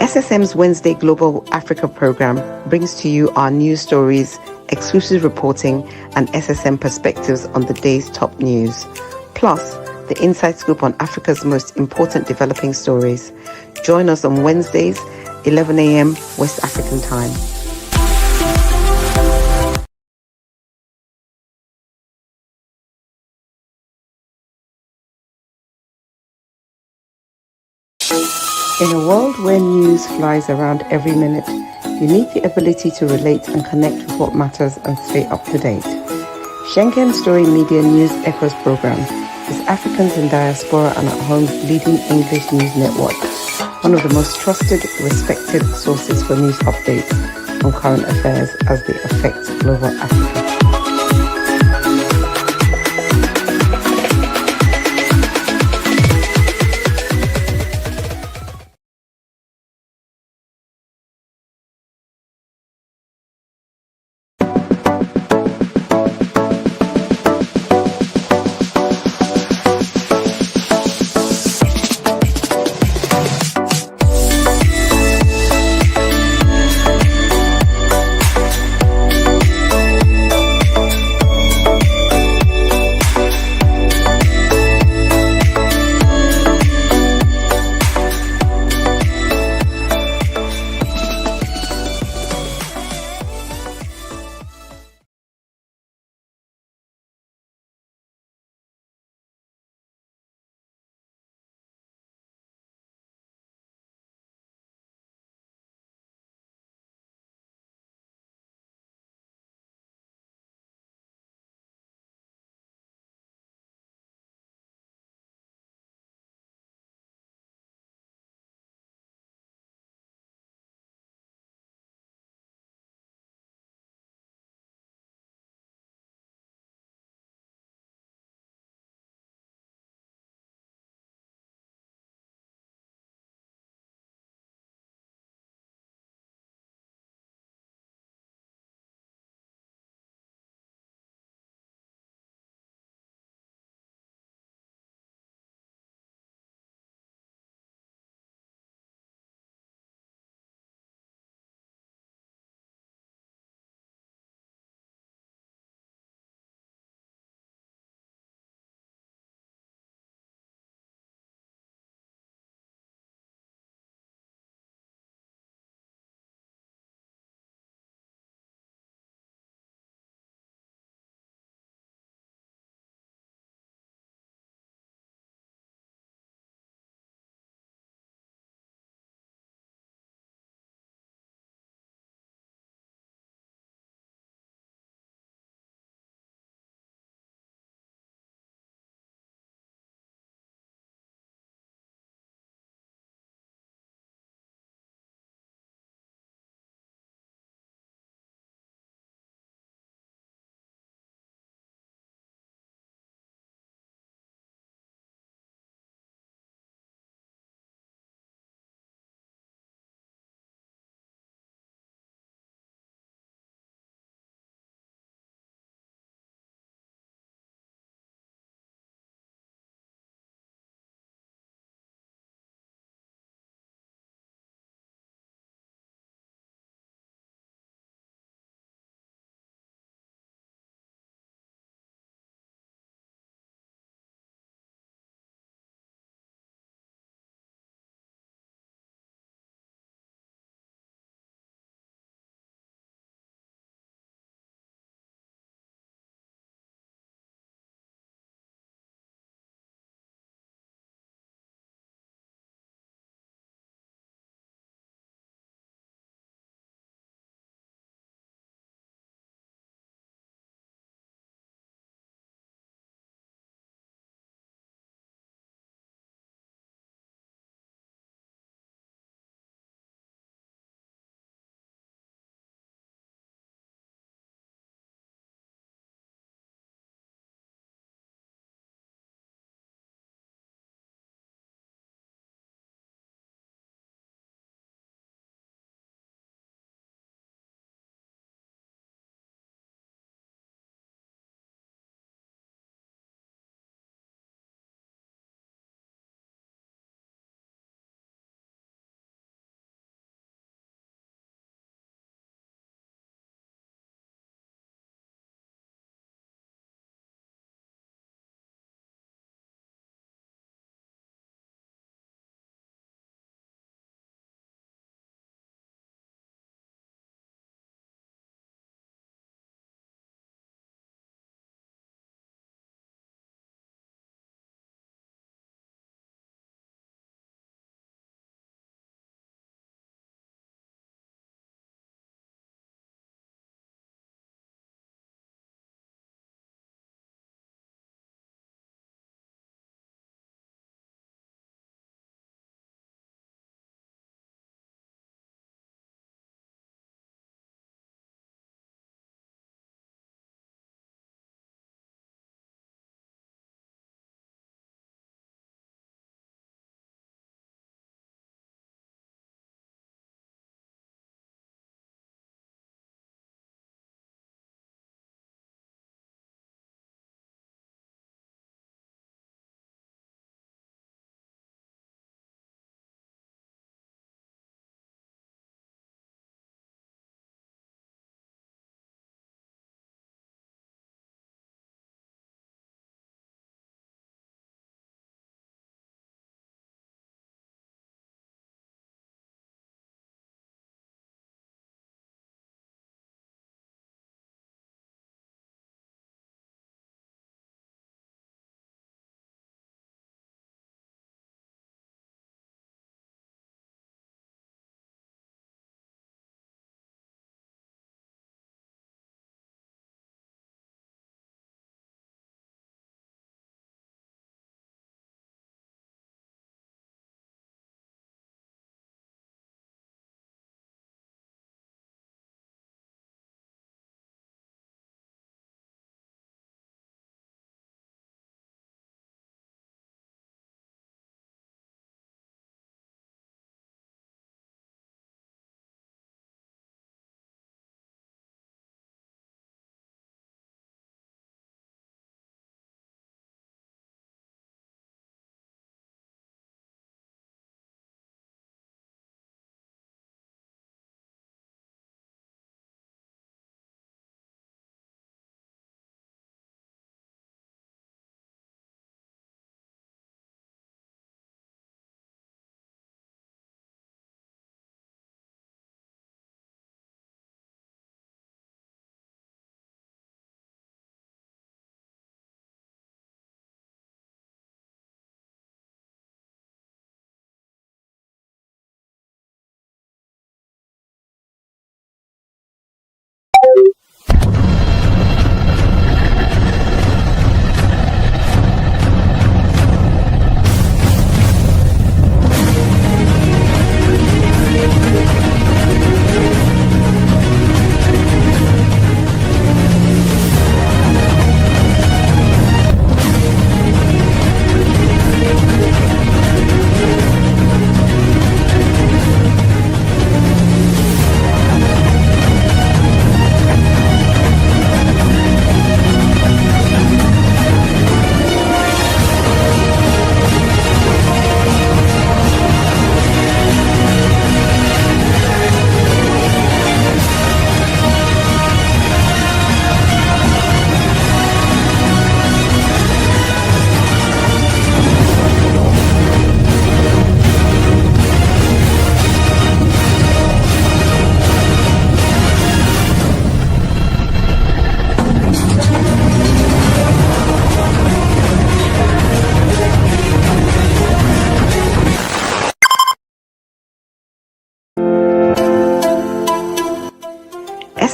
SSM's Wednesday Global Africa program brings to you our news stories, exclusive reporting, and SSM perspectives on the day's top news. Plus, the inside scoop on Africa's most important developing stories. Join us on Wednesdays, 11 a.m. West African time. In a world where news flies around every minute, you need the ability to relate and connect with what matters and stay up to date. Schengen Story Media News Echoes program is Africans in Diaspora and at Home's leading English news network, one of the most trusted, respected sources for news updates on current affairs as they affect global Africa.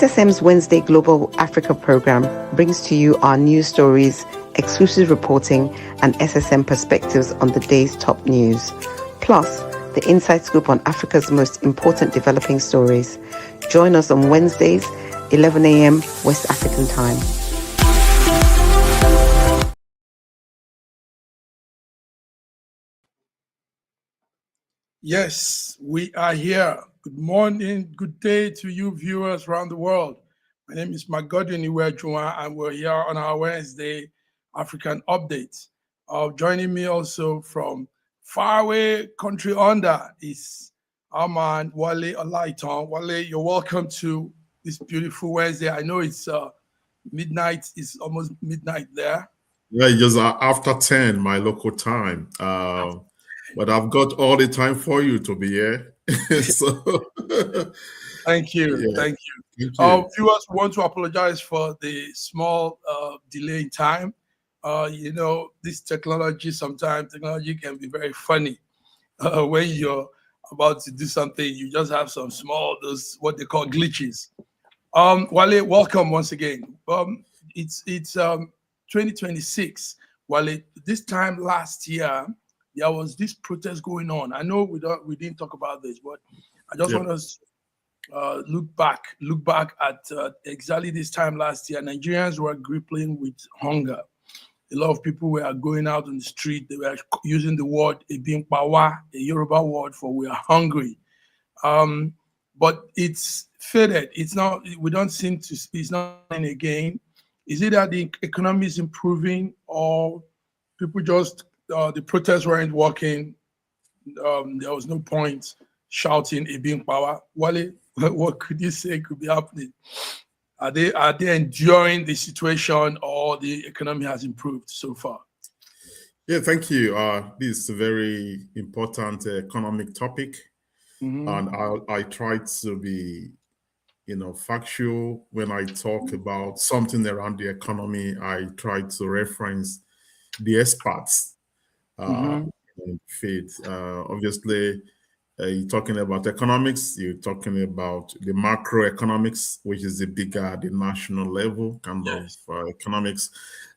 SSM's Wednesday Global Africa program brings to you our news stories, exclusive reporting, and SSM perspectives on the day's top news. Plus, the inside scoop on Africa's most important developing stories. Join us on Wednesdays, 11 a.m. West African time. Yes, we are here. Good morning, good day to you viewers around the world. My name is Magodwin Iwejuwa, and we're here on our Wednesday African update. Joining me also from faraway country under is our man Wale Olaitan. Wale, you're welcome to this beautiful Wednesday. I know it's midnight, it's almost midnight there. Yeah, just after 10, my local time. But I've got all the time for you to be here. So Thank you. Yeah. Thank you. Viewers, want to apologize for the small delay in time. This technology can be very funny. When you're about to do something, you just have some small, those what they call glitches. Wale, welcome once again. It's 2026. Wale, this time last year, there was this protest going on. I know we didn't talk about this, but I just want us to look back at exactly this time last year. Nigerians were grappling with hunger. A lot of people were going out on the street. They were using the word "ebinkpawa," a Yoruba word for "we are hungry." But it's faded. It's not. We don't seem to. It's not in again. Is it that the economy is improving, or people just the protests weren't working? There was no point shouting "ebinkpawa." Wale, what could you say could be happening? Are they enduring the situation, or the economy has improved so far? Yeah, thank you. This is a very important economic topic, and I try to be, factual when I talk about something around the economy. I try to reference the experts in faith. Obviously, you're talking about economics, you're talking about the macroeconomics, which is the bigger, the national level kind of economics,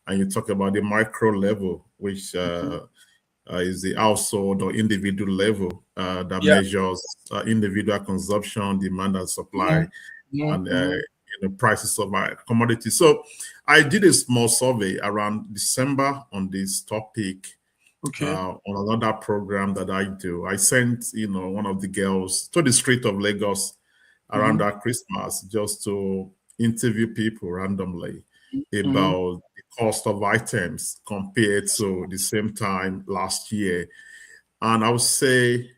and you talk about the micro level, which is the household or individual level that measures individual consumption, demand and supply, and prices of commodities. So I did a small survey around December on this topic. On another program that I do. I sent, one of the girls to the street of Lagos around that Christmas just to interview people randomly about the cost of items compared to the same time last year. And I would say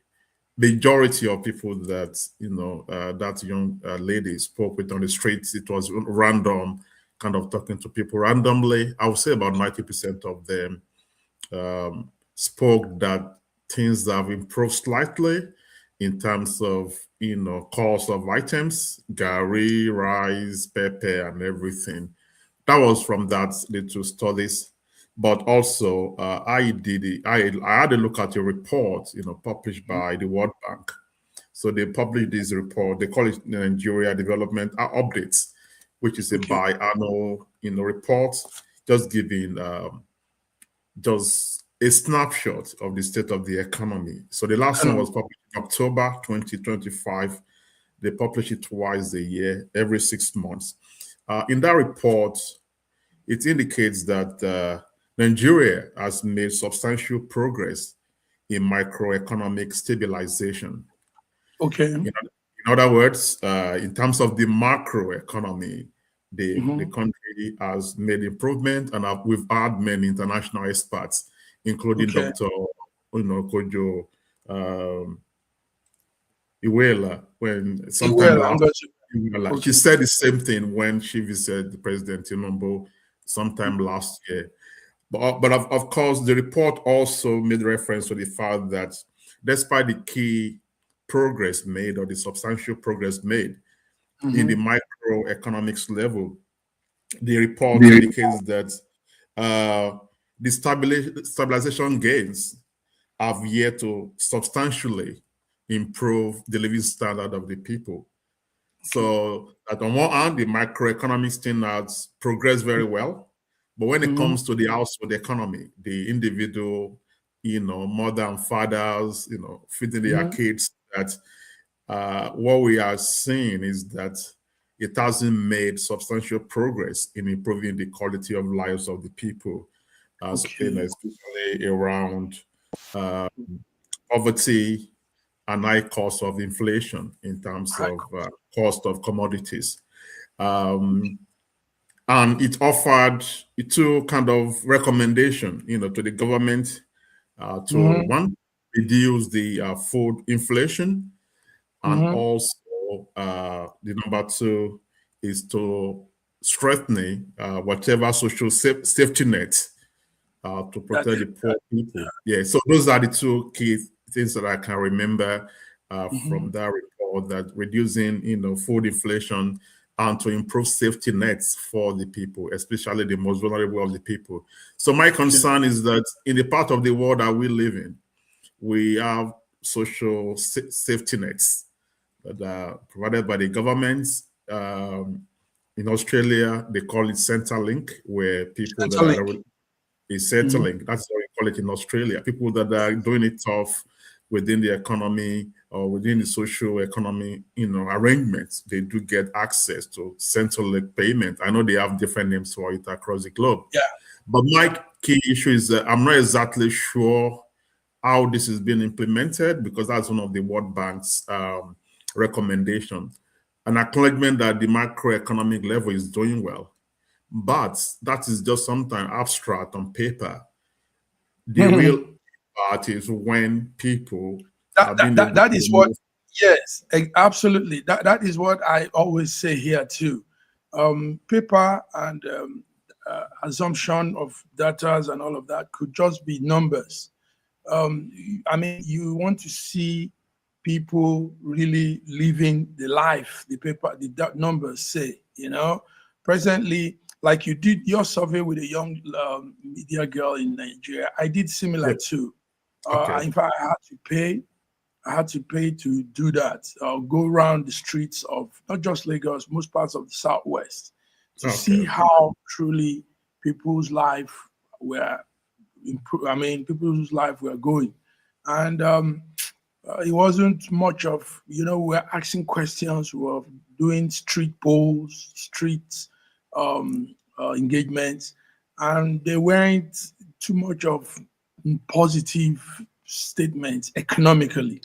majority of people that, that young lady spoke with on the streets, it was random, kind of talking to people randomly. I would say about 90% of them spoke that things have improved slightly in terms of, cost of items, gari, rice, pepper, and everything. That was from that little studies. But also, I had a look at your report, published by the World Bank. So they published this report. They call it Nigeria Development Updates, which is a biannual, report, just giving just a snapshot of the state of the economy. So the last one was published in October 2025. They publish it twice a year, every 6 months. In that report, it indicates that Nigeria has made substantial progress in microeconomic stabilization. In other words, in terms of the macroeconomy, the country has made improvement, and we've had many international experts, including Dr. Kojo Iweala, when sometime she said the same thing when she visited President Tinubu sometime last year. But of course, the report also made reference to the fact that despite the key progress made, or the substantial progress made in the microeconomics level, the report indicates that the stabilization gains have yet to substantially improve the living standard of the people. So that on one hand, the macroeconomic standards progress very well. But when it comes to the household economy, the individual, mother and fathers, feeding their kids, that what we are seeing is that it hasn't made substantial progress in improving the quality of lives of the people, especially around poverty and high cost of inflation in terms of cost of commodities. And it offered two kind of recommendation, to the government to one, reduce the food inflation, and also the number two is to strengthen whatever social safety net to protect the poor people. Yeah, so those are the two key things that I can remember from that report, that reducing, food inflation and to improve safety nets for the people, especially the most vulnerable of the people. So my concern is that in the part of the world that we live in, we have social safety nets that are provided by the governments. In Australia, they call it Centrelink, where people that are Centrelink, that's what we call it in Australia. People that are doing it tough within the economy or within the social economy, arrangements, they do get access to Centrelink payment. I know they have different names for it across the globe. Yeah. But my key issue is that I'm not exactly sure how this is being implemented, because that's one of the World Bank's recommendations. An acknowledgement that the macroeconomic level is doing well, but that is just sometimes abstract on paper. The real part is when people that is what, yes, absolutely. That is what I always say here too. Paper and assumption of data and all of that could just be numbers. I mean, you want to see people really living the life the numbers say, Presently, like you did your survey with a young media girl in Nigeria, I did similar too. In fact, I had to pay to do that. Go around the streets of not just Lagos, most parts of the Southwest, to see how truly people's life were people's life were going. And it wasn't much of, we're asking questions, we were doing street polls, street engagements, and they weren't too much of positive statements economically.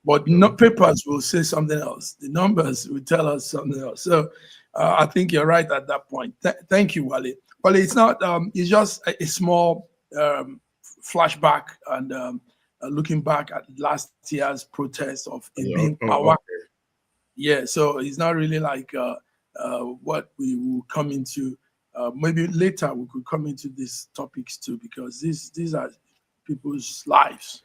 But papers will say something else. The numbers will tell us something else. So I think you're right at that point. Thank you, Wale. Well, it's not, it's just a small flashback and looking back at last year's protest of being power. Yeah, so it's not really like what we will come into. Maybe later we could come into these topics too, because these are people's lives.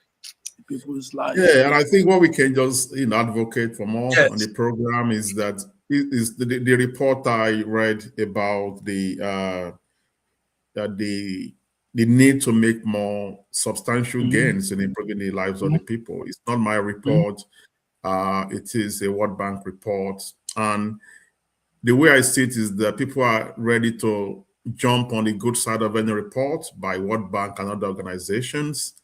Yeah, and I think what we can just advocate for more on the program is that the report I read about the need to make more substantial gains in improving the lives of the people. It's not my report. It is a World Bank report. And the way I see it is that people are ready to jump on the good side of any report by World Bank and other organizations,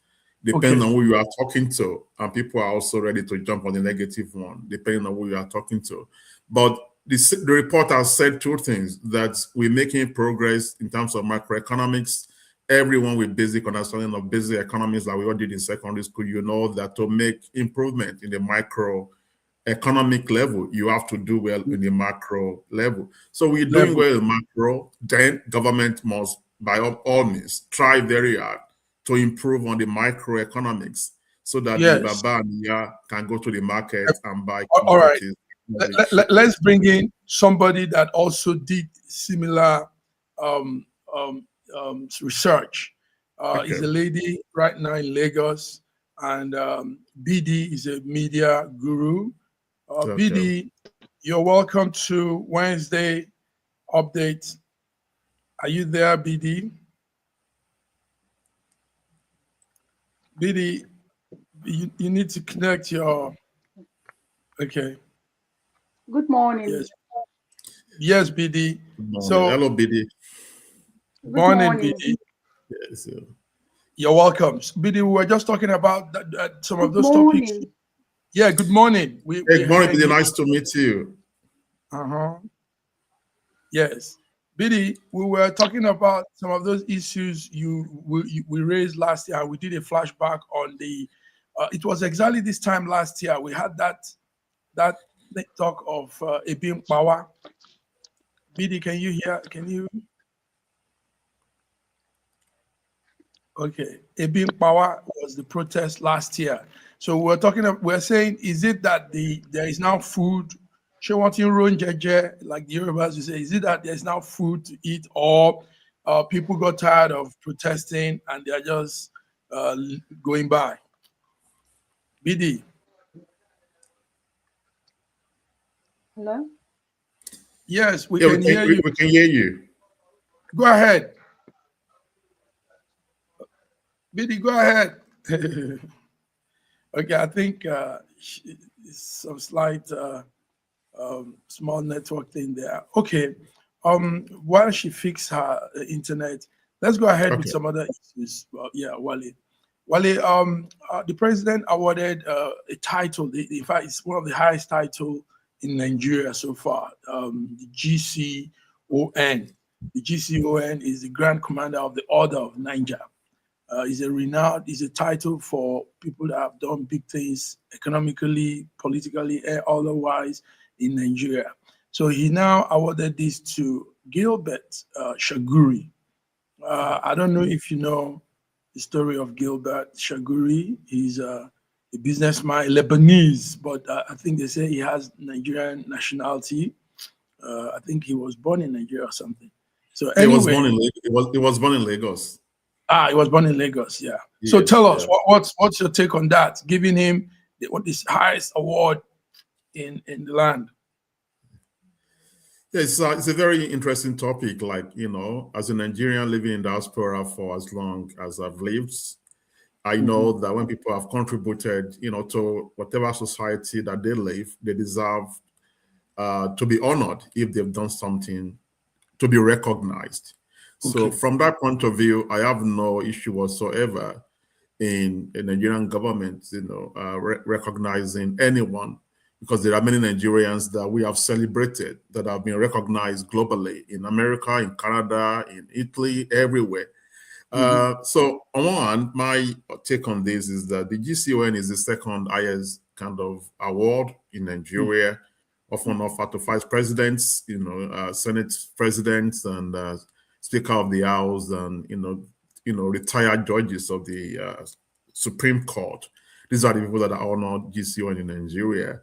depending on who you are talking to. And people are also ready to jump on the negative one, depending on who you are talking to. But the report has said two things: that we're making progress in terms of macroeconomics. Everyone with basic understanding of basic economics that we all did in secondary school, that to make improvement in the microeconomic level, you have to do well in the macro level. So we're doing well in macro, then government must, by all means, try very hard to improve on the microeconomics so that the Baba and Iya can go to the market and buy commodities. All right. Let's bring in somebody that also did similar research. Is a lady right now in Lagos, and BD is a media guru. BD, you're welcome to Wednesday Update. Are you there, BD? BD, you need to connect your. Okay. Good morning. Yes. Yes, BD. So, hello, BD. Good morning, BD. Yes, you're welcome. BD, we were just talking about some of those topics. Yeah, good morning. Good morning, BD. Nice to meet you. Yes. BD, we were talking about some of those issues we raised last year. We did a flashback on the, it was exactly this time last year. We had that talk of Ebim Power. BD, can you hear? Can you? Okay. Ebim Power was the protest last year. So we're saying, is it that there is now food? Like the Yorubas, you say, is it that there's now food to eat, or people got tired of protesting and they're just going by? BD. Hello? Yes, we can hear you. We can hear you. Go ahead. BD, go ahead. Okay, I think some slight small network thing there. Okay, while she fixes her internet, let's go ahead with some other issues. Yeah, Wale. The president awarded a title. In fact, it's one of the highest titles in Nigeria so far. The GCON. The GCON is the Grand Commander of the Order of Niger. Is a title for people that have done big things economically, politically, and otherwise in Nigeria. So he now awarded this to Gilbert Shaguri. I don't know if you know the story of Gilbert Shaguri. He's a businessman, Lebanese, but I think they say he has Nigerian nationality. I think he was born in Nigeria or something. So anyway, he was born in Lagos. He was born in Lagos, yeah. Yes, so tell us, what's your take on that, giving him this highest award in the land? Yeah, it's a very interesting topic. Like, as a Nigerian living in diaspora for as long as I've lived, I know that when people have contributed, to whatever society that they live, they deserve to be honored if they've done something, to be recognized. So from that point of view, I have no issue whatsoever in the Nigerian government, recognizing anyone, because there are many Nigerians that we have celebrated that have been recognized globally in America, in Canada, in Italy, everywhere. So on one, my take on this is that the GCON is the second highest kind of award in Nigeria, often offered to vice presidents, Senate presidents, and Speaker of the House, and retired judges of the Supreme Court. These are the people that are honored GCON in Nigeria.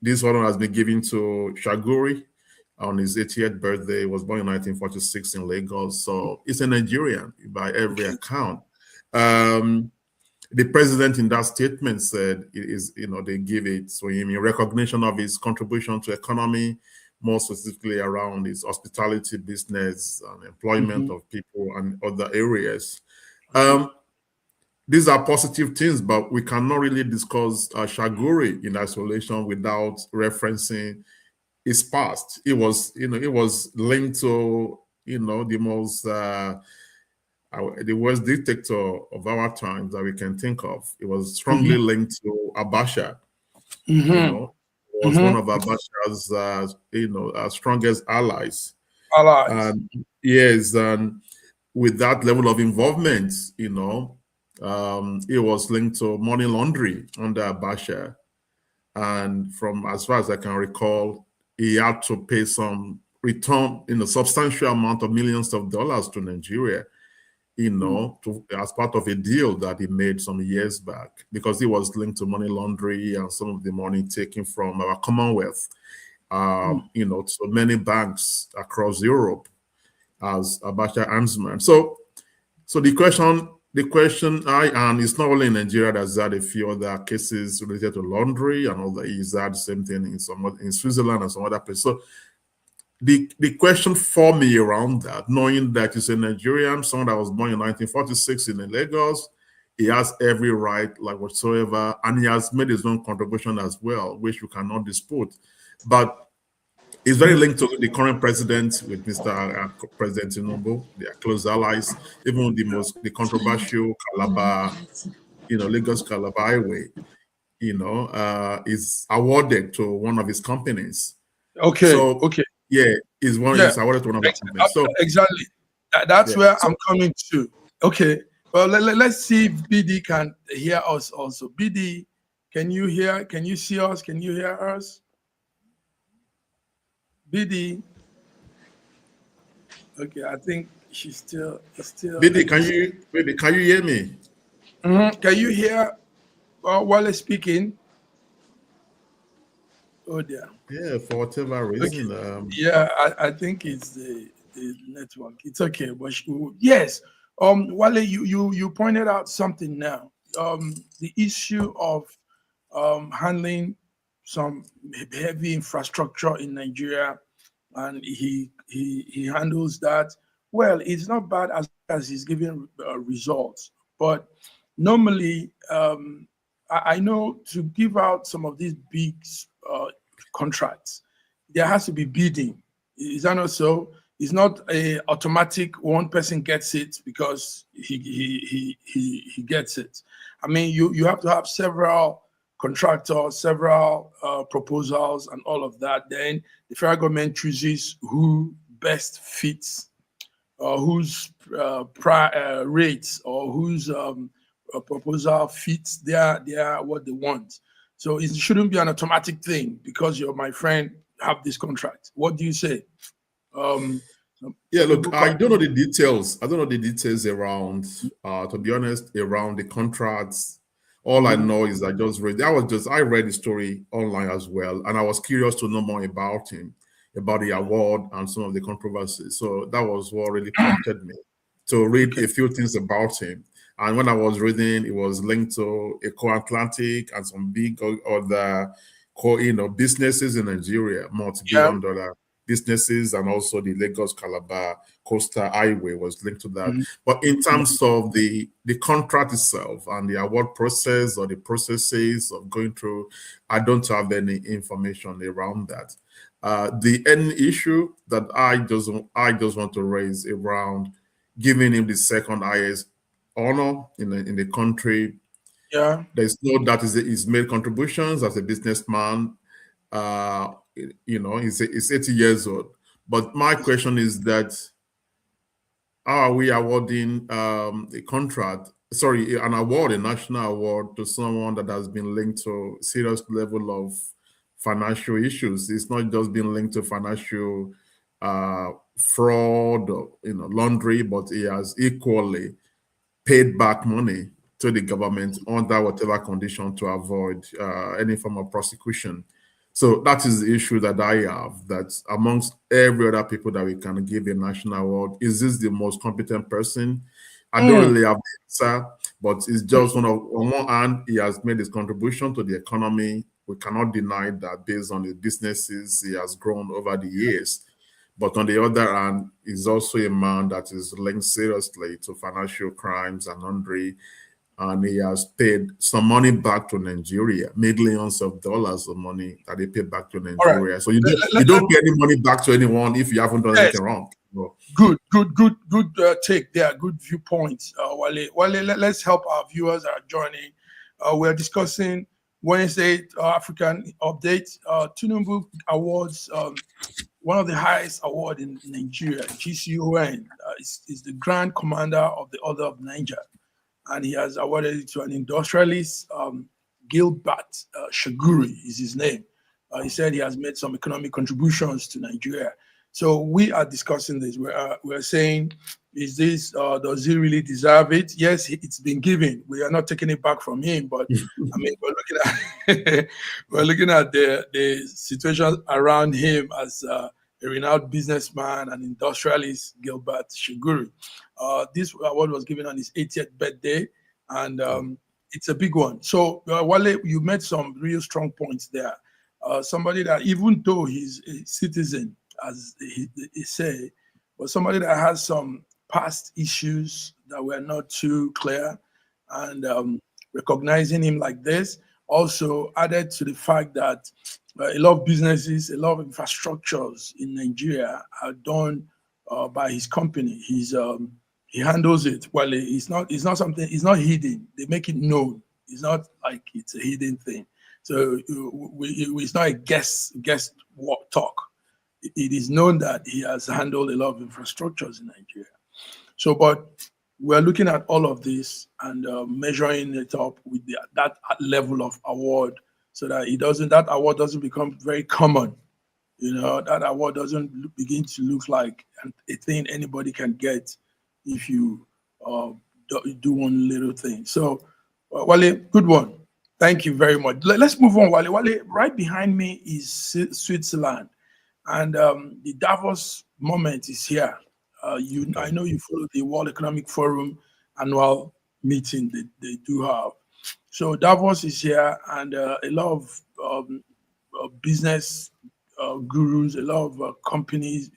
This honor has been given to Shaguri on his 80th birthday. He was born in 1946 in Lagos, so he's a Nigerian by every account. The president in that statement said they give it to him in recognition of his contribution to economy, more specifically around his hospitality business and employment of people and other areas. These are positive things, but we cannot really discuss Shaguri in isolation without referencing his past. It was linked to, the worst dictator of our times that we can think of. It was strongly linked to Abacha. Was one of Abacha's, strongest allies. Yes, and with that level of involvement, it was linked to money laundering under Abacha. And from as far as I can recall, he had to pay some return in a substantial amount of millions of dollars to Nigeria, as part of a deal that he made some years back, because he was linked to money laundering and some of the money taken from our Commonwealth, to many banks across Europe as Abacha handsman. So the question and it's not only in Nigeria that's had a few other cases related to laundry and all that. Is that the same thing in Switzerland and some other places? So the question for me around that, knowing that he's a Nigerian, someone that was born in 1946 in Lagos, He has every right, like whatsoever, and he has made his own contribution as well, which you cannot dispute. But it's very linked to the current president with Mr. President Tinubu. They are close allies. Even the controversial Calabar, Lagos Calabar Highway, is awarded to one of his companies. Okay. Yeah, is awarded to one of his companies. So exactly, that's where I'm coming to. Okay, well, let's see if BD can hear us also. BD, can you hear? Can you see us? Can you hear us? BD. Okay, I think she's still. BD, can you hear me? Can you hear Wale speaking? Oh dear. Yeah, for whatever reason. Okay. Yeah, I think it's the network. It's okay, but yes. Wale, you pointed out something now. The issue of handling some heavy infrastructure in Nigeria, and he handles that well. It's not bad as he's giving results, but normally I know to give out some of these big contracts, there has to be bidding. Is that not so? It's not a automatic one person gets it because he gets it. I mean, you have to have several contractors, several proposals, and all of that. Then the federal government chooses who best fits, whose rates or whose proposal fits their what they want. So it shouldn't be an automatic thing because you're my friend, have this contract. What do you say? Yeah, look, I don't know the details. I don't know the details around, to be honest, around the contracts. All I know is I read the story online as well, and I was curious to know more about him, about the award and some of the controversies. So that was what really prompted me to read a few things about him. And when I was reading, it was linked to Eco-Atlantic and some big other businesses in Nigeria, multi-billion dollar businesses, and also the Lagos Calabar Coastal Highway was linked to that. But in terms of the contract itself and the award process or the processes of going through, I don't have any information around that. The end issue that I just want to raise around giving him the second highest honor in the country. Yeah, there's no doubt he's made contributions as a businessman. He's 80 years old. But my question is that how are we awarding an award, a national award, to someone that has been linked to serious level of financial issues? It's not just been linked to financial fraud or laundry, but he has equally paid back money to the government under whatever condition to avoid any form of prosecution. So that is the issue that I have, that amongst every other people that we can give a national award, is this the most competent person? I don't really have the answer, but it's just on one hand, he has made his contribution to the economy. We cannot deny that based on the businesses he has grown over the years. But on the other hand, he's also a man that is linked seriously to financial crimes and laundry, and he has paid some money back to Nigeria, millions of dollars of money that he paid back to Nigeria. Right. So you don't pay any money back to anyone if you haven't done anything wrong. So. Good take there. Good viewpoints, Wale. Let's help our viewers that are joining. We're discussing Wednesday African update. Tinubu awards. One of the highest award in Nigeria, GCON, is the Grand Commander of the Order of Niger, and he has awarded it to an industrialist, Gilbert Shaguri is his name. He said he has made some economic contributions to Nigeria. So we are discussing this. We're saying, is this, does he really deserve it? Yes, it's been given. We are not taking it back from him, but I mean, we're looking at the situation around him as a renowned businessman and industrialist, Gilbert Shaguri. This award was given on his 80th birthday, and it's a big one. So, Wale, you made some real strong points there. Somebody that, even though he's a citizen, as he say, but somebody that has some past issues that were not too clear, and recognizing him like this also added to the fact that a lot of businesses, a lot of infrastructures in Nigeria are done by his company. He handles it. Well, it's not something. It's not hidden. They make it known. It's not like it's a hidden thing. So it's not a guest talk. It is known that he has handled a lot of infrastructures in Nigeria. So, but we're looking at all of this and measuring it up with that level of award, so that that award doesn't become very common. That award doesn't begin to look like a thing anybody can get if you do one little thing. So, Wale, good one. Thank you very much. Let's move on, Wale. Wale, right behind me is Switzerland, and the Davos moment is here. I know you follow the World Economic Forum annual meeting they do have. So Davos is here, and a lot of business gurus, a lot of companies,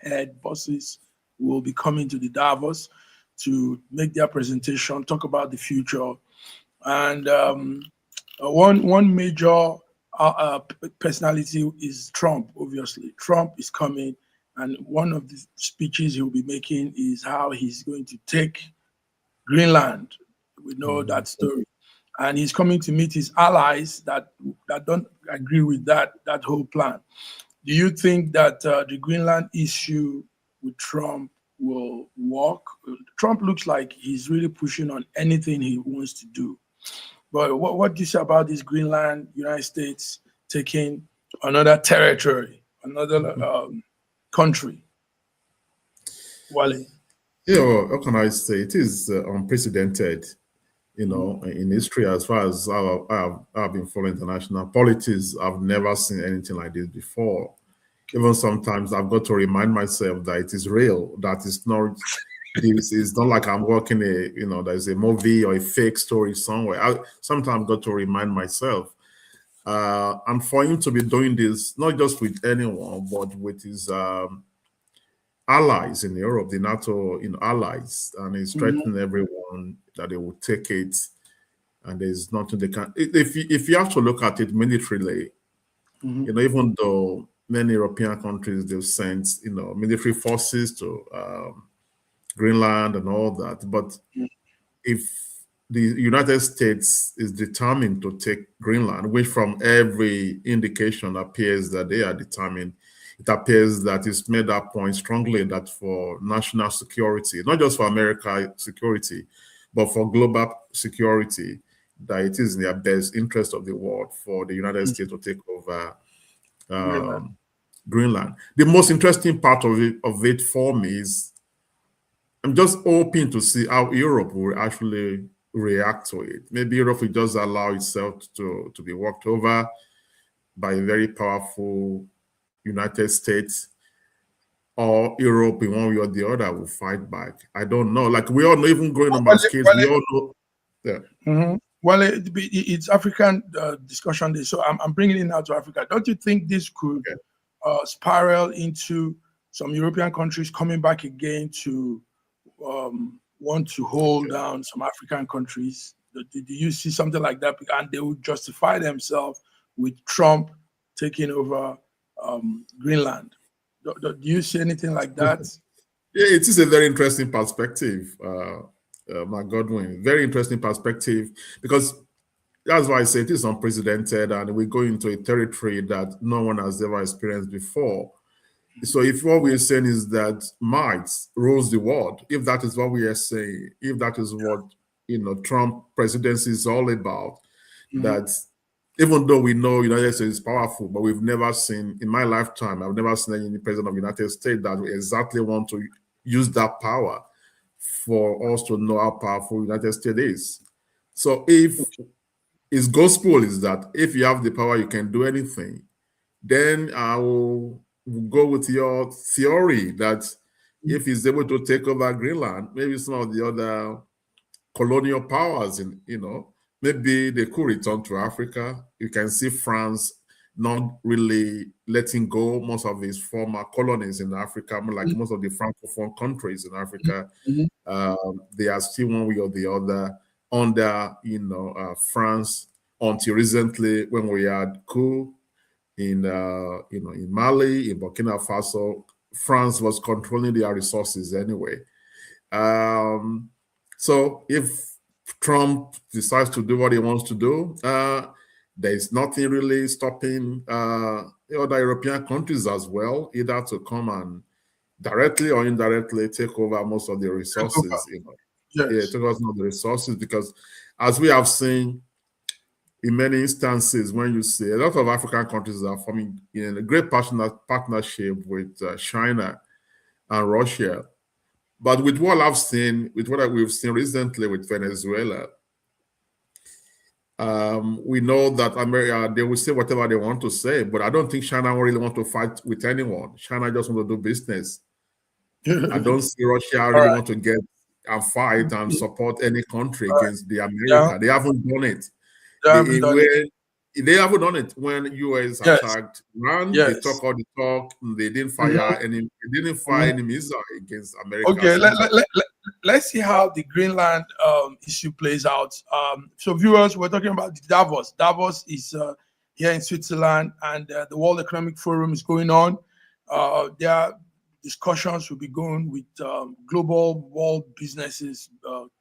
head bosses will be coming to the Davos to make their presentation, talk about the future. And one major personality is Trump, obviously. Trump is coming, and one of the speeches he'll be making is how he's going to take Greenland. We know that story. And he's coming to meet his allies that don't agree with that whole plan. Do you think that the Greenland issue with Trump will work? Trump looks like he's really pushing on anything he wants to do. But what do you say about this Greenland, United States taking another territory, another country? Wale? Yeah, well, how can I say? It is unprecedented, in history. As far as I've been following international politics, I've never seen anything like this before. Even sometimes I've got to remind myself that it is real, that it's not. It's not like I'm working there's a movie or a fake story somewhere. I sometimes got to remind myself. And for him to be doing this, not just with anyone, but with his allies in Europe, the NATO allies, and he's threatening everyone that they will take it, and there's nothing they can. If you have to look at it militarily, even though many European countries, they've sent military forces to Greenland and all that, but if the United States is determined to take Greenland, which from every indication appears that they are determined, it appears that it's made that point strongly that for national security, not just for America security, but for global security, that it is in their best interest of the world for the United States to take over Greenland. The most interesting part of it for me is I'm just hoping to see how Europe will actually react to it. Maybe Europe will just allow itself to be walked over by a very powerful United States, or Europe in one way or the other will fight back. I don't know. Like we all know, even growing up as kids, we all know. Yeah. Well, it's African discussion day, so I'm bringing it now to Africa. Don't you think this could spiral into some European countries coming back again to want to hold down some African countries? Do you see something like that? And they would justify themselves with Trump taking over Greenland. Do you see anything like that? Yeah, it is a very interesting perspective, Mark Godwin. Very interesting perspective, because that's why I say it is unprecedented, and we go into a territory that no one has ever experienced before. So if what we are saying is that might rules the world, if that is what we are saying, if that is what Trump presidency is all about, that even though we know United States is powerful, but we've never seen, in my lifetime, I've never seen any president of the United States that exactly want to use that power for us to know how powerful United States is. So if his gospel is that if you have the power, you can do anything, then I will go with your theory that if he's able to take over Greenland, maybe some of the other colonial powers, maybe they could return to Africa. You can see France not really letting go most of its former colonies in Africa, like most of the Francophone countries in Africa. They are still one way or the other under, France, until recently when we had coup in, in Mali, in Burkina Faso. France was controlling their resources anyway. So if Trump decides to do what he wants to do, there's nothing really stopping the other European countries as well, either to come and directly or indirectly take over most of the resources. Yes. Take over some of the resources, because as we have seen in many instances, when you see a lot of African countries are forming in a great partnership with China and Russia. But with what I've seen, with what we've seen recently with Venezuela, we know that America, they will say whatever they want to say, but I don't think China really want to fight with anyone. China just want to do business. I don't see Russia really want to get and fight and support any country against the America. They haven't done it. They haven't done it when US attacked Iran. They talk all the talk. They didn't fire any. They didn't fire any missile against America. Okay, let's see how the Greenland issue plays out. So, viewers, we're talking about Davos. Davos is here in Switzerland, and the World Economic Forum is going on. There discussions will be going with global world businesses,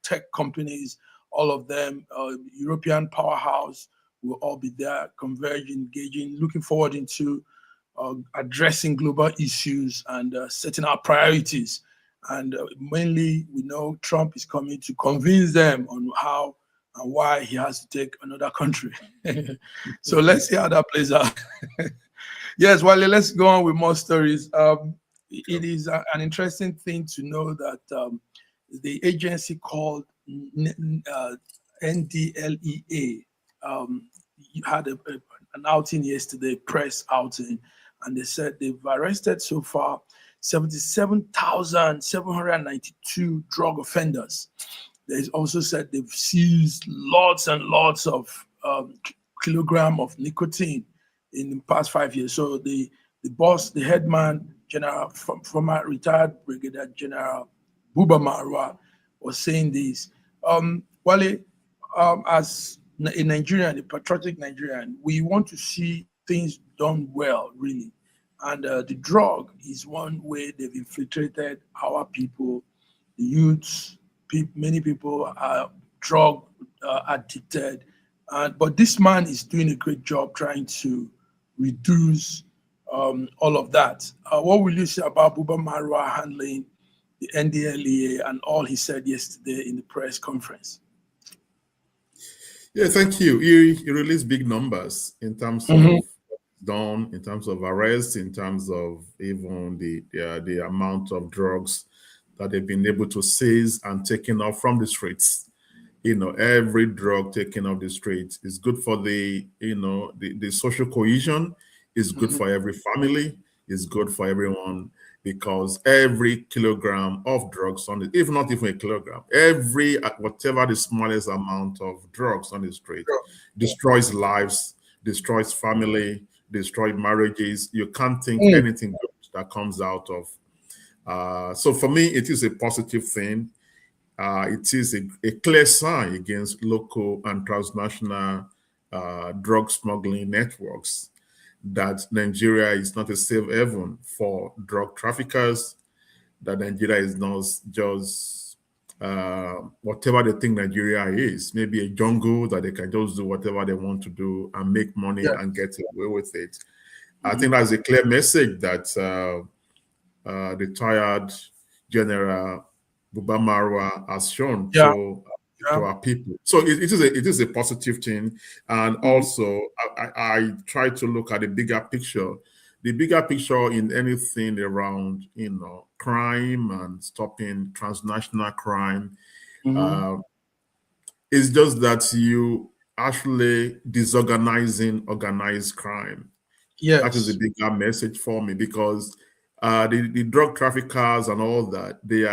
tech companies, all of them, European powerhouse will all be there, converging, engaging, looking forward into addressing global issues and setting our priorities. And mainly, we know Trump is coming to convince them on how and why he has to take another country. So let's see how that plays out. Yes, Wale, let's go on with more stories. It is an interesting thing to know that the agency called NDLEA had an outing yesterday, press outing, and they said they've arrested so far 77,792 drug offenders. They also said they've seized lots and lots of kilogram of nicotine in the past 5 years. So the boss, the head man, General, former retired Brigadier General Buba Marwa, was saying this. Wale, as a Nigerian, a patriotic Nigerian, we want to see things done well, really. And the drug is one way they've infiltrated our people, the youths. Many people are drug addicted. But this man is doing a great job trying to reduce all of that. What will you say about Buba Marwa handling the NDLEA and all he said yesterday in the press conference? Yeah, thank you. He released big numbers in terms of done, in terms of arrests, in terms of even the amount of drugs that they've been able to seize and taken off from the streets. Every drug taken off the streets is good for the social cohesion, is good for every family, is good for everyone, because every kilogram of drugs on it, if not even a kilogram, whatever the smallest amount of drugs on the street destroys lives, destroys family, destroys marriages. You can't think anything good that comes out of. So for me, it is a positive thing. It is a clear sign against local and transnational drug smuggling networks that Nigeria is not a safe haven for drug traffickers, that Nigeria is not just whatever they think Nigeria is, maybe a jungle that they can just do whatever they want to do and make money and get away with it. I think that's a clear message that retired General Buba Marwa has shown to our people. So it is a positive thing. And also, I try to look at the bigger picture. The bigger picture in anything around, crime and stopping transnational crime is just that you actually disorganizing organized crime. Yes. That is the bigger message for me, because the drug traffickers and all that, they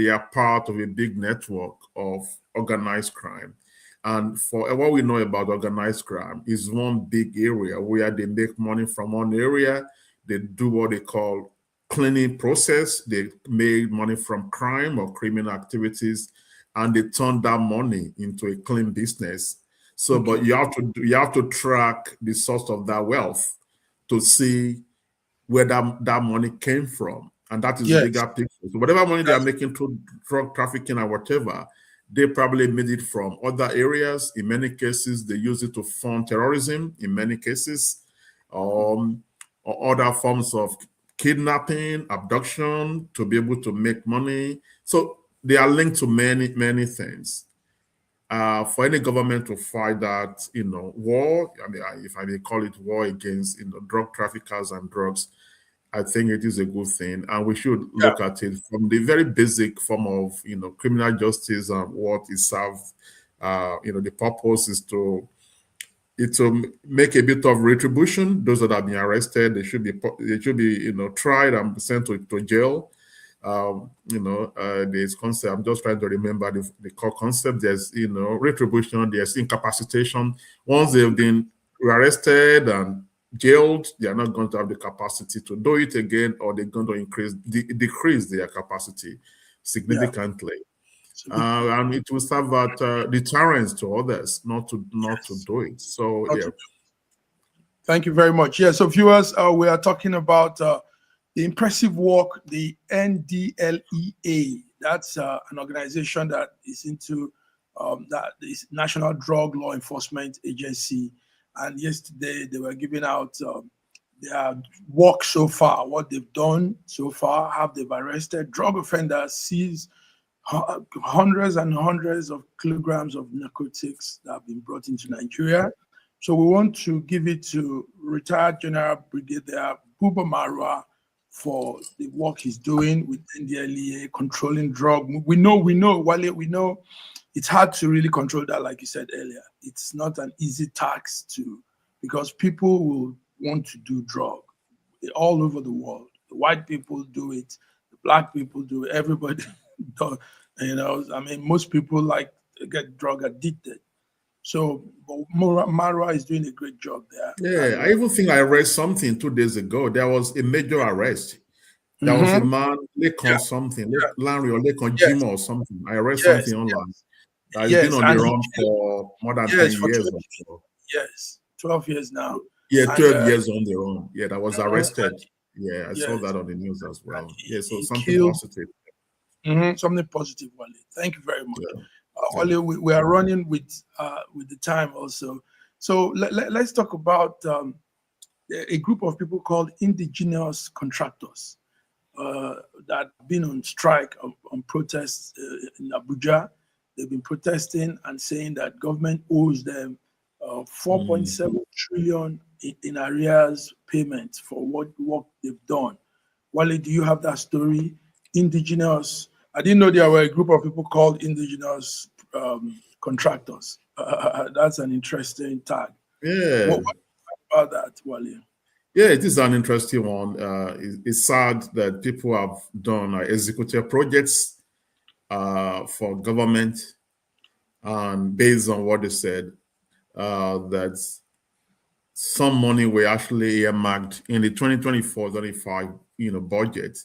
are part of a big network of organized crime. And for what we know about organized crime is one big area where they make money from one area. They do what they call cleaning process. They make money from crime or criminal activities, and they turn that money into a clean business. So, but you have to track the source of that wealth to see where that money came from. And that is the bigger picture. So whatever money they are making through drug trafficking or whatever, they probably made it from other areas. In many cases, they use it to fund terrorism, in many cases, or other forms of kidnapping, abduction, to be able to make money. So they are linked to many, many things. For any government to fight that, war, I mean, if I may call it war against, drug traffickers and drugs, I think it is a good thing, and we should look at it from the very basic form of, criminal justice and what it serves. The purpose is to make a bit of retribution. Those that have been arrested, they should be tried and sent to jail. There's concept. I'm just trying to remember the core concept. There's retribution. There's incapacitation. Once they've been arrested and jailed, they are not going to have the capacity to do it again, or they're going to decrease their capacity significantly. And it will serve as deterrence to others not to do it. So Thank you very much. So viewers, we are talking about the impressive work the NDLEA, that's an organization that is into that is National Drug Law Enforcement Agency. And yesterday they were giving out their work so far, what they've done so far, how they've arrested drug offenders, seized hundreds and hundreds of kilograms of narcotics that have been brought into Nigeria. So we want to give it to retired General Brigadier Buba Marwa for the work he's doing with NDLEA, controlling drug. We know, Wale, we know it's hard to really control that, like you said earlier. It's not an easy task because people will want to do drug all over the world. The white people do it, the black people do it, everybody does. Most people get drug addicted. So Marwa is doing a great job there. Yeah, I even think I read something 2 days ago. There was a major arrest. There was a man, Lekon something, Larry or Lekon Jim or something. I read something online. He's been on the run for more than 10 years or so. Yes, 12 years now. Yeah, 12 years on the run. Yeah, that was arrested. I saw that on the news as well. So something positive. Something positive, Wale. Thank you very much. Wale, we are running with the time also. So let's talk about a group of people called indigenous contractors that have been on strike, on protests in Abuja. They've been protesting and saying that government owes them 4.7 trillion in arrears payments for what work they've done. Wale, do you have that story? Indigenous. I didn't know there were a group of people called indigenous contractors. That's an interesting tag. Yeah. What about that, Wale? Yeah, it is an interesting one. It's sad that people have done executive projects for government, and based on what they said, that some money were actually earmarked in the 2024-25 budget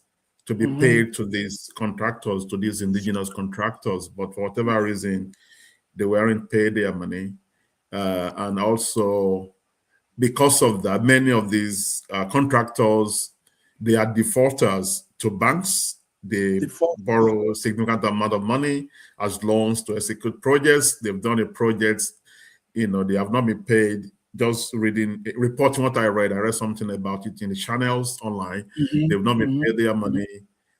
to be paid to these contractors, to these indigenous contractors, but for whatever reason, they weren't paid their money. And also, because of that, many of these contractors, they are defaulters to banks. They borrow a significant amount of money as loans to execute projects. They've done a project, they have not been paid. Just reporting what I read something about it in the channels online. They've not been paid their money.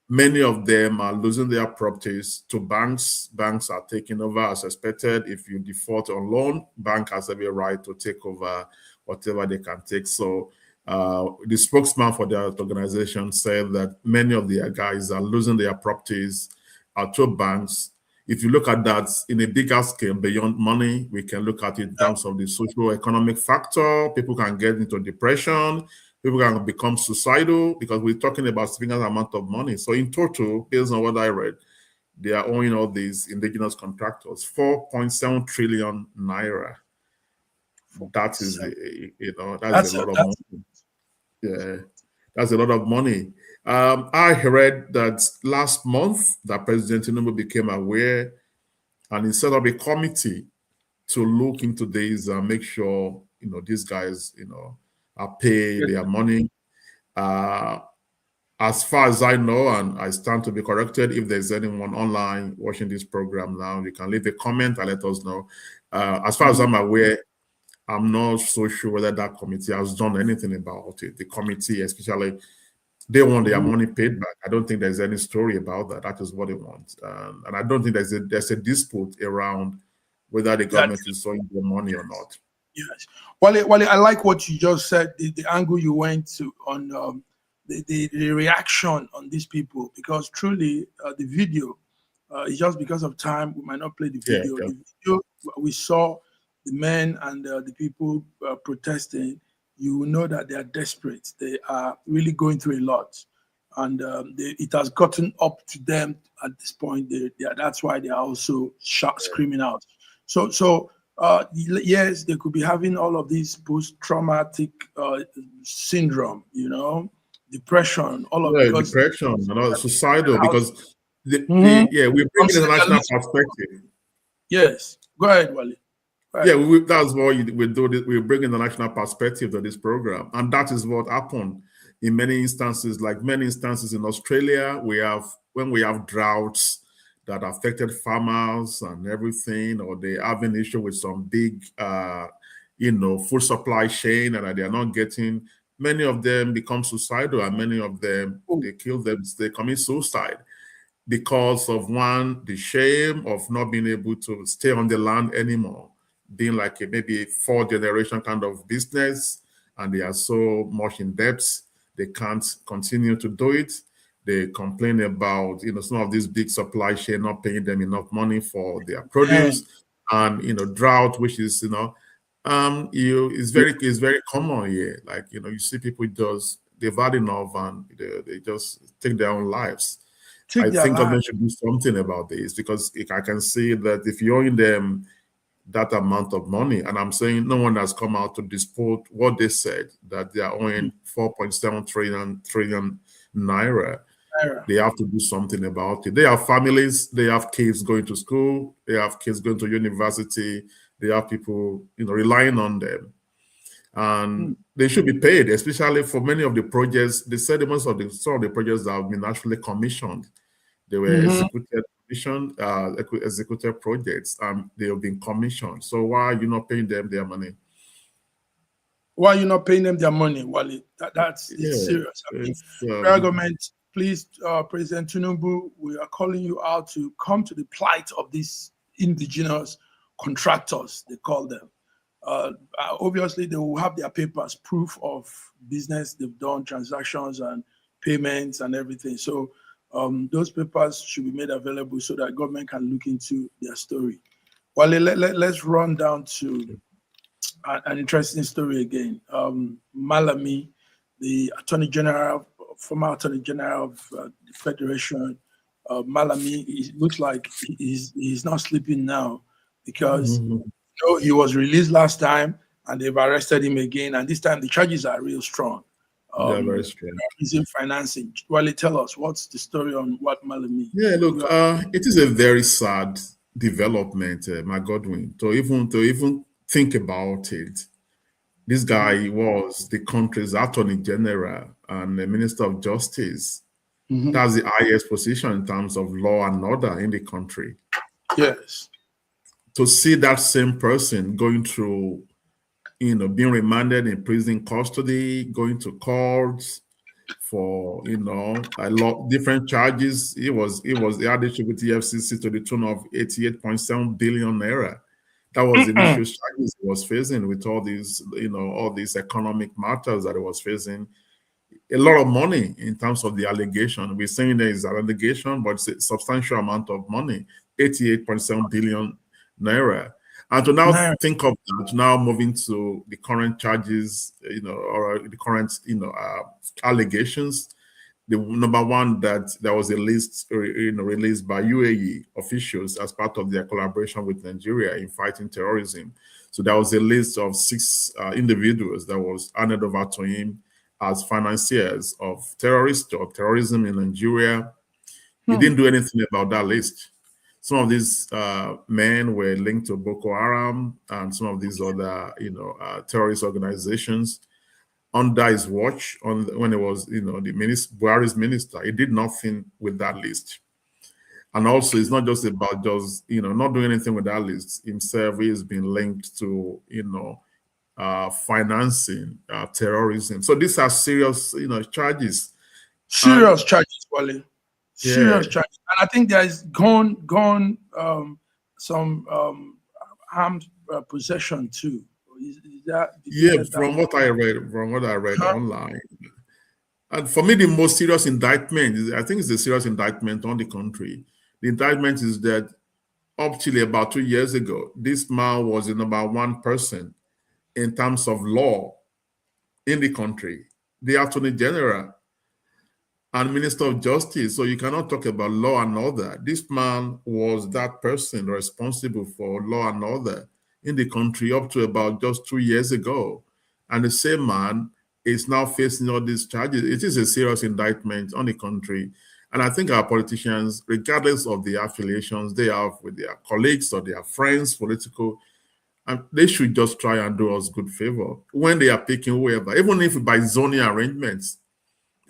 Many of them are losing their properties to banks. Banks are taking over as expected. If you default on loan, bank has every right to take over whatever they can take. So the spokesman for the organization said that many of their guys are losing their properties to banks. If you look at that in a bigger scale beyond money, we can look at it in terms of the socio-economic factor. People can get into depression. People can become suicidal because we're talking about significant amount of money. So in total, based on what I read, they are owing all these indigenous contractors 4.7 trillion naira. That is, that's a lot of money. Yeah, that's a lot of money. I read that last month that President Tinubu became aware and he set up a committee to look into this and make sure, these guys, are paid their money. As far as I know, and I stand to be corrected, if there's anyone online watching this program now, you can leave a comment and let us know. As far as I'm aware, I'm not so sure whether that committee has done anything about it. The committee, especially, they want their money paid back. I don't think there's any story about that. That is what they want. And I don't think there's a dispute around whether the government is owing their money or not. Yes. Wale, I like what you just said, the angle you went to on the reaction on these people, because truly the video is just because of time. We might not play the video. Yeah. The video, we saw the men and the people protesting. You will know that they are desperate. They are really going through a lot. And it has gotten up to them at this point. That's why they are also screaming out. So yes, they could be having all of these post-traumatic syndrome, depression, all of it. Depression and all suicidal, because we bring in the national perspective. Yes, go ahead, Wale. Yeah, that's what we do. We bring in the national perspective to this program, and that is what happened in many instances. Like many instances in Australia, when we have droughts that affected farmers and everything, or they have an issue with some big, food supply chain, and they are not getting. Many of them become suicidal, and many of them they kill them. They commit suicide because of the shame of not being able to stay on the land anymore, being like maybe a 4th-generation kind of business, and they are so much in debt they can't continue to do it. They complain about some of these big supply chain not paying them enough money for their produce, and drought, which is is very common here. Like you see people they've had enough and they just take their own lives. I think government should do something about this, because I can see that if you're owing them that amount of money, and I'm saying no one has come out to dispute what they said, that they are owing 4.7 trillion naira. They have to do something about it. They have families, they have kids going to school, they have kids going to university, they have people relying on them, and they should be paid, especially for many of the projects. They said some of the projects that have been actually commissioned, they were executed projects, and they have been commissioned. So why are you not paying them their money? Why are you not paying them their money, Wale? That's serious. Federal government, please, President Tinubu, we are calling you out to come to the plight of these indigenous contractors, they call them. Obviously, they will have their papers, proof of business they've done, transactions and payments and everything. So those papers should be made available so that government can look into their story. Wale, let's run down to an interesting story again. Malami, the former Attorney General of the Federation, Malami, it looks like he's not sleeping now, because he was released last time and they've arrested him again, and this time the charges are real strong. They're very strong. He's in financing. Wale, tell us, what's the story on what Malami? Yeah, look, it is a very sad development, my Godwin, to even think about it. This guy was the country's Attorney General and the Minister of Justice. That's the highest position in terms of law and order in the country. Yes. To see that same person going through, being remanded in prison custody, going to courts for, a lot different charges. He had issue with the FCC to the tune of 88.7 billion naira. That was the initial charges he was facing with all these, all these economic matters that he was facing. A lot of money in terms of the allegation. We're saying there is an allegation, but it's a substantial amount of money, 88.7 billion naira. And to now think of that, now moving to the current charges, or the current, allegations. The number one, that there was a list, released by UAE officials as part of their collaboration with Nigeria in fighting terrorism. So there was a list of 6 individuals that was handed over to him as financiers of terrorists or terrorism in Nigeria. He didn't do anything about that list. some of these men were linked to Boko Haram and some of these other, terrorist organizations. Under his watch, when it was, the Buhari's minister, he did nothing with that list. And also, it's not just about just, not doing anything with that list. Himself, he has been linked to, financing terrorism. So these are serious, charges. Serious charges, Wale. Serious Yeah. charges. And I think there's gone some armed possession too. Is that, did you Yeah, get that? from what I read online. And for me, the most serious indictment is, I think it's a serious indictment on the country. The indictment is that up till about 2 years ago, this man was the number one person in terms of law in the country, the Attorney General and Minister of Justice. So you cannot talk about law and order. This man was that person responsible for law and order in the country up to about just 2 years ago. And the same man is now facing all these charges. It is a serious indictment on the country. And I think our politicians, regardless of the affiliations they have with their colleagues or their friends, political, and they should just try and do us good favor when they are picking whoever, even if by zoning arrangements.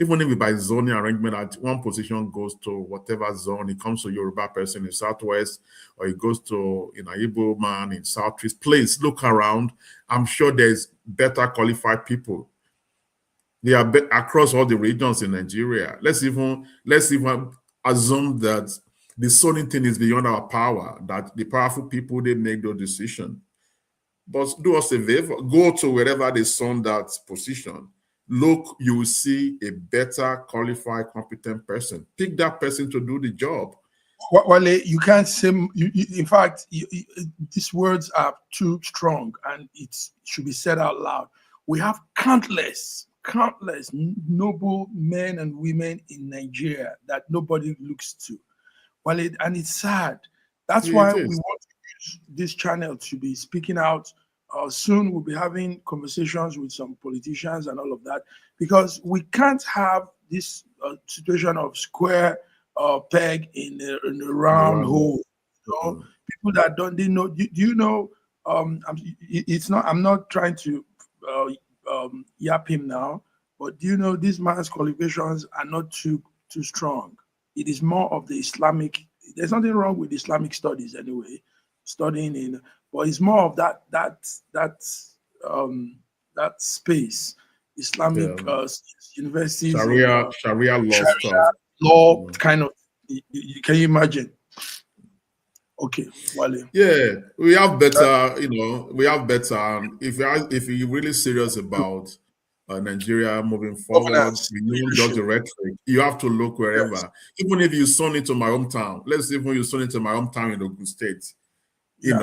Even if by zoning arrangement, at one position goes to whatever zone, it comes to Yoruba person in Southwest, or it goes to Igbo man in Southeast. Please look around. I'm sure there's better qualified people. They are across all the regions in Nigeria. Let's even assume that the zoning thing is beyond our power, that the powerful people, they make those decisions. But do us a favor, go to wherever they zone that position. Look, you will see a better qualified, competent person. Pick that person to do the job. Wale, you can't say, in fact, these words are too strong and it should be said out loud. We have countless noble men and women in Nigeria that nobody looks to. And it's sad. That's why we want to use this channel to be speaking out. Soon we'll be having conversations with some politicians and all of that, because we can't have this situation of square peg in a round hole. People that don't know. Do you know? It's not. I'm not trying to yap him now, but do you know this man's qualifications are not too strong? It is more of the Islamic. There's nothing wrong with Islamic studies anyway. Studying in. But it's more of that space, Islamic universities, Sharia law kind of. Can you imagine? Okay, Wale. Yeah, we have better. We have better. If you're really serious about Nigeria moving forward, beyond just the rhetoric, you have to look wherever. Yes. Even if you son into my hometown, let's even you son into my hometown in Ogun State.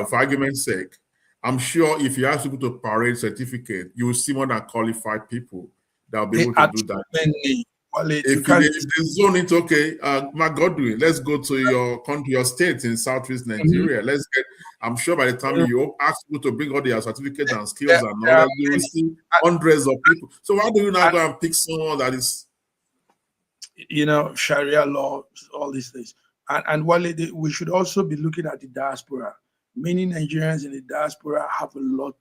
For argument's sake, I'm sure if you ask people to parade certificate, you will see more than qualified people that will be able to do that. If they zone it, okay, my Godwin, let's go to your country, your state in Southeast Nigeria. Let's get. I'm sure by the time you ask people to bring all their certificates and skills and knowledge, you will see hundreds of people. So why do you not go and pick someone that is, Sharia law, all these things, and while we should also be looking at the diaspora. Many Nigerians in the diaspora have a lot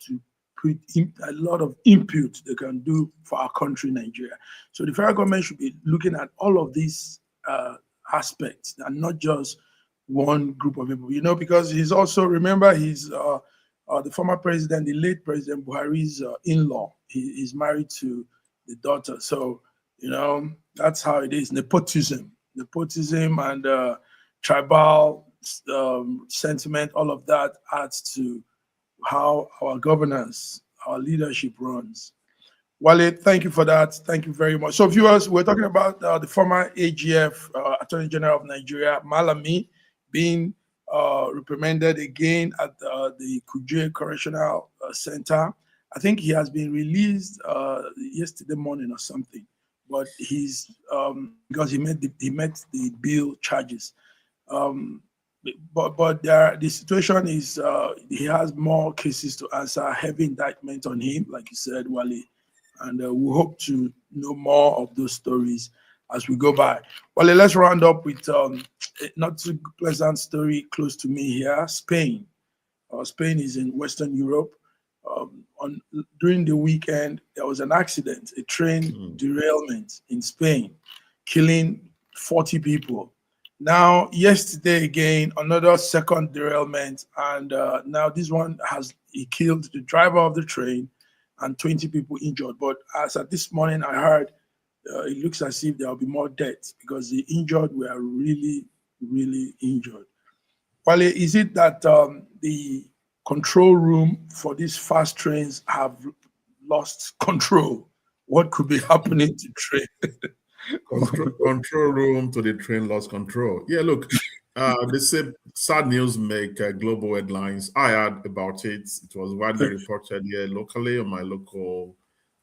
of input they can do for our country, Nigeria. So the federal government should be looking at all of these aspects and not just one group of people, because he's also, remember, he's the former president, the late President Buhari's in-law. He's married to the daughter. So, that's how it is. Nepotism and tribal sentiment, all of that adds to how our governance, our leadership runs. Wale, thank you for that. Thank you very much. So viewers, we're talking about the former AGF Attorney General of Nigeria, Malami, being reprimanded again at the Kuje Correctional Center. I think he has been released yesterday morning or something, but he's because he met the bail charges. But the situation is he has more cases to answer, heavy indictment on him, like you said, Wale, and we hope to know more of those stories as we go by. Well, let's round up with a not too pleasant story close to me here. Spain. Spain is in Western Europe. During the weekend, there was an accident, a train derailment in Spain, killing 40 people. Now, yesterday again, another second derailment, and now this one he killed the driver of the train and 20 people injured. But as at this morning, I heard it looks as if there will be more deaths because the injured were really, really injured. Wale, is it that the control room for these fast trains have lost control? What could be happening to train? Control room to the train lost control. Yeah, look, they say sad news make global headlines. I heard about it. It was widely reported here locally on my local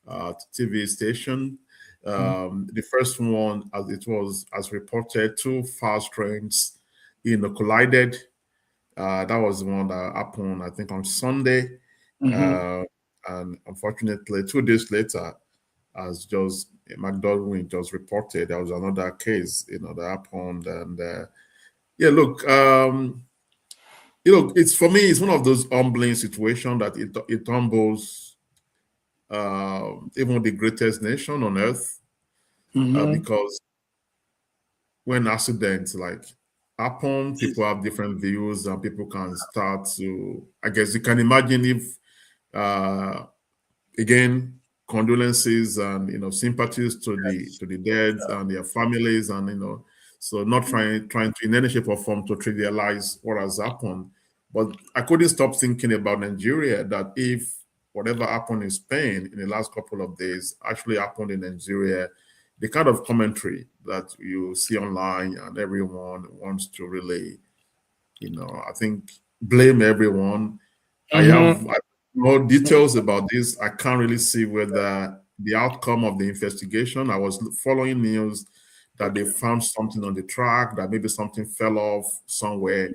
TV station. The first one, as reported, two fast trains, collided. That was the one that happened, I think, on Sunday. And unfortunately, 2 days later, as just McDonald just reported, there was another case, that happened. And look, it's for me, it's one of those humbling situations that it humbles even the greatest nation on earth, because when accidents like happen, people have different views, and people can start to, I guess you can imagine if, again, condolences and sympathies to the dead and their families, and so not trying to in any shape or form to trivialize what has happened. But I couldn't stop thinking about Nigeria, that if whatever happened in Spain in the last couple of days actually happened in Nigeria, the kind of commentary that you see online and everyone wants to really, I think, blame everyone. I have more details about this. I can't really see whether the outcome of the investigation. I was following news that they found something on the track, that maybe something fell off somewhere.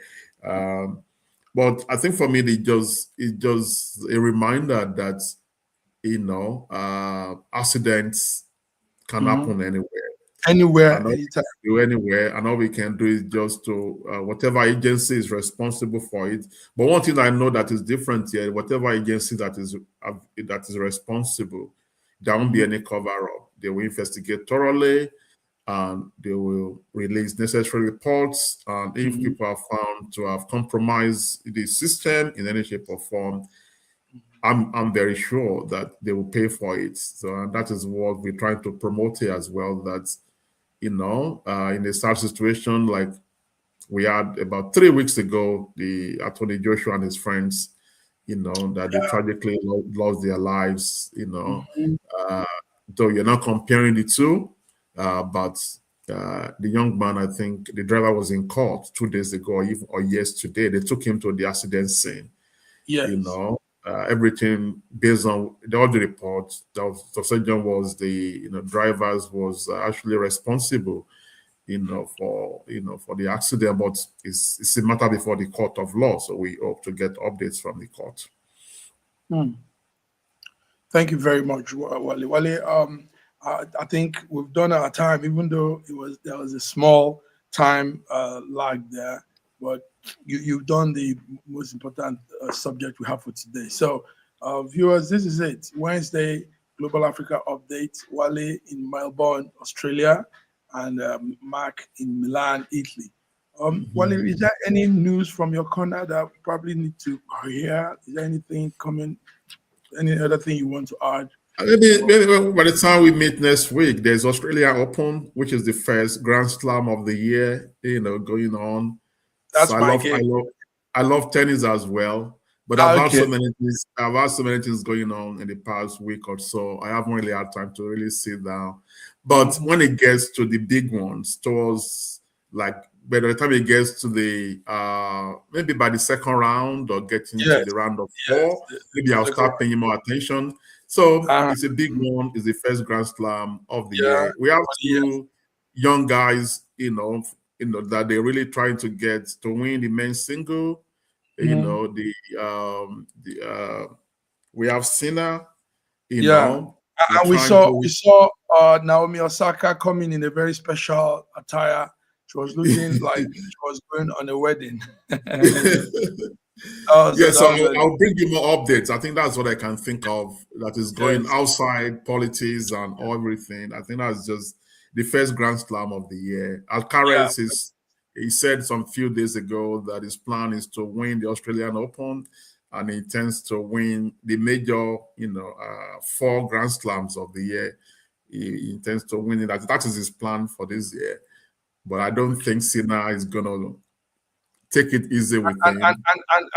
But I think for me, it's just a reminder that, accidents can happen anywhere, anytime. And all we can do is just to whatever agency is responsible for it. But one thing I know that is different here: whatever agency that is responsible, there won't be any cover-up. They will investigate thoroughly, and they will release necessary reports. And if people are found to have compromised the system in any shape or form, I'm very sure that they will pay for it. So that is what we're trying to promote here as well, that, in a sad situation like we had about 3 weeks ago, the Attorney Joshua and his friends, that they tragically lost their lives, though you're not comparing the two, but the young man, I think the driver was in court 2 days ago or yesterday. They took him to the accident scene. Yes. Everything based on all the reports, the surgeon was the drivers was actually responsible for the accident, but it's a matter before the court of law, so we hope to get updates from the court. Thank you very much, Wale. I think we've done our time, even though there was a small time lag there, but you've done the most important subject we have for today. So, viewers, this is it. Wednesday Global Africa update. Wale in Melbourne, Australia, and Mark in Milan, Italy. Wale, is there any news from your corner that we probably need to hear? Is there anything coming? Any other thing you want to add? Maybe by the time we meet next week, there's Australia Open, which is the first Grand Slam of the year, going on. That's so I love tennis as well, but I've had so many things going on in the past week or so. I haven't really had time to really sit down. But when it gets to the big ones, towards by the time it gets to the maybe by the second round or getting to the round of 4, maybe I'll start paying more attention. So it's a big one. It's the first Grand Slam of the year. We have two young guys, that they're really trying to get to win the men's single. We have Sinner, And we saw Naomi Osaka coming in a very special attire. She was looking like she was going on a wedding. So I'll bring you more updates. I think that's what I can think of that is going outside politics and everything. I think that's just the first Grand Slam of the year. Alcaraz he said some few days ago that his plan is to win the Australian Open, and he intends to win the major, 4 Grand Slams of the year. He intends to win it. That is his plan for this year. But I don't think Sina is gonna take it easy with him.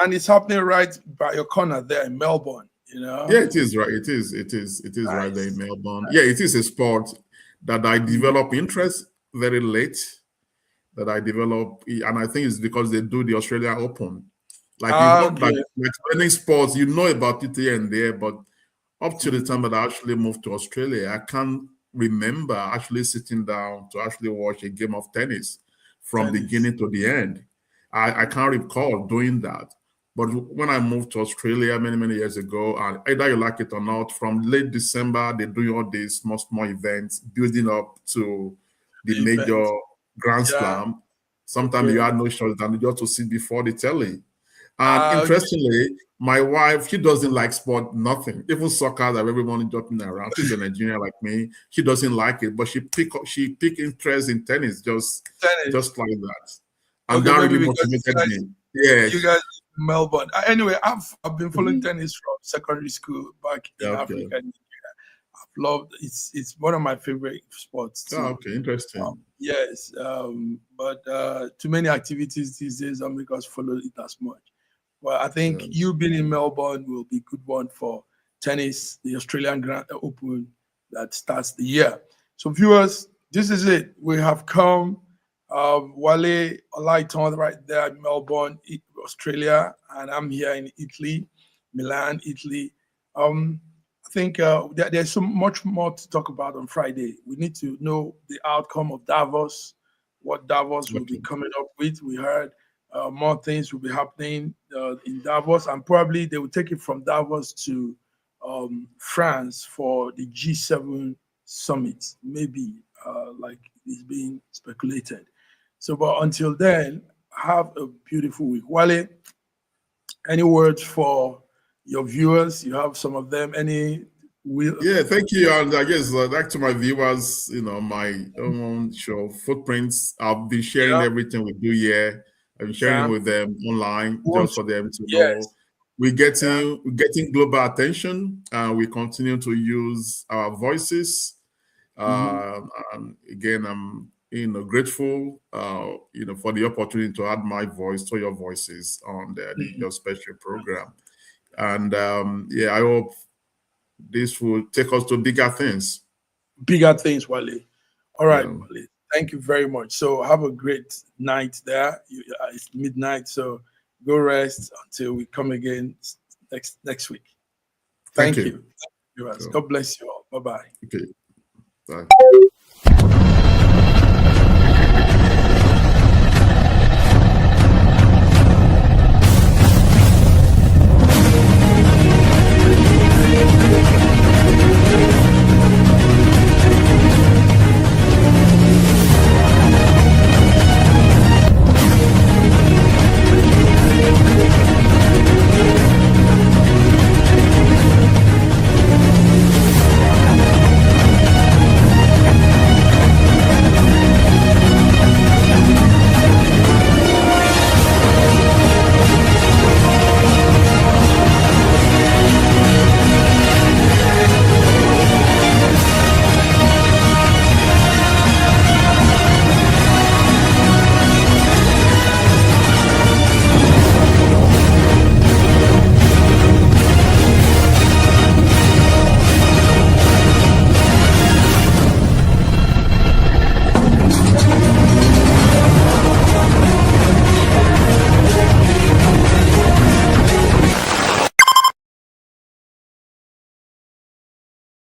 And it's happening right by your corner there in Melbourne, Yeah, it is right. It is nice. Right there in Melbourne. Nice. Yeah, it is a sport that I develop interest very late. That I develop, and I think it's because they do the Australian Open. Like it's not like any sports, about it here and there, but up to the time that I actually moved to Australia, I can't remember actually sitting down to actually watch a game of tennis from beginning to the end. I can't recall doing that. But when I moved to Australia many years ago, and either you like it or not, from late December, they do all these small events building up to the major Grand Slam. Sometimes you had no choice than just to sit before the telly. And interestingly, my wife, she doesn't like sport, nothing. Even soccer that everyone jumping around. She's a Nigerian like me. She doesn't like it, but she pick interest in tennis just like that. And that really motivated me. Yeah. You guys in Melbourne. Anyway, I've been following tennis from secondary school back in Africa. I've loved it's one of my favorite sports too. Okay, interesting. Yes. But too many activities these days don't make us follow it as much. Well, I think you being in Melbourne will be a good one for tennis, the Australian Grand Open that starts the year. So viewers, this is it. We have come. Wale Olaiton right there in Melbourne, Australia, and I'm here in Italy, Milan, Italy. I think there's so much more to talk about on Friday. We need to know the outcome of Davos, what Davos will be coming up with. We heard more things will be happening in Davos, and probably they will take it from Davos to France for the G7 summit, maybe like is being speculated. So, but until then, have a beautiful week. Wale, any words for your viewers? You have some of them. Yeah, thank you. And I guess back to my viewers, my own show footprints. I've been sharing everything we do here. I've been sharing with them online just for them to know. We're getting global attention, and we continue to use our voices. And again, I'm grateful for the opportunity to add my voice to your voices on your special program. And I hope this will take us to bigger things. Bigger things, Wale. All right, Wale. Thank you very much. So have a great night there. It's midnight, so go rest until we come again next week. Thank you. God bless you all. Bye-bye. Okay. Bye.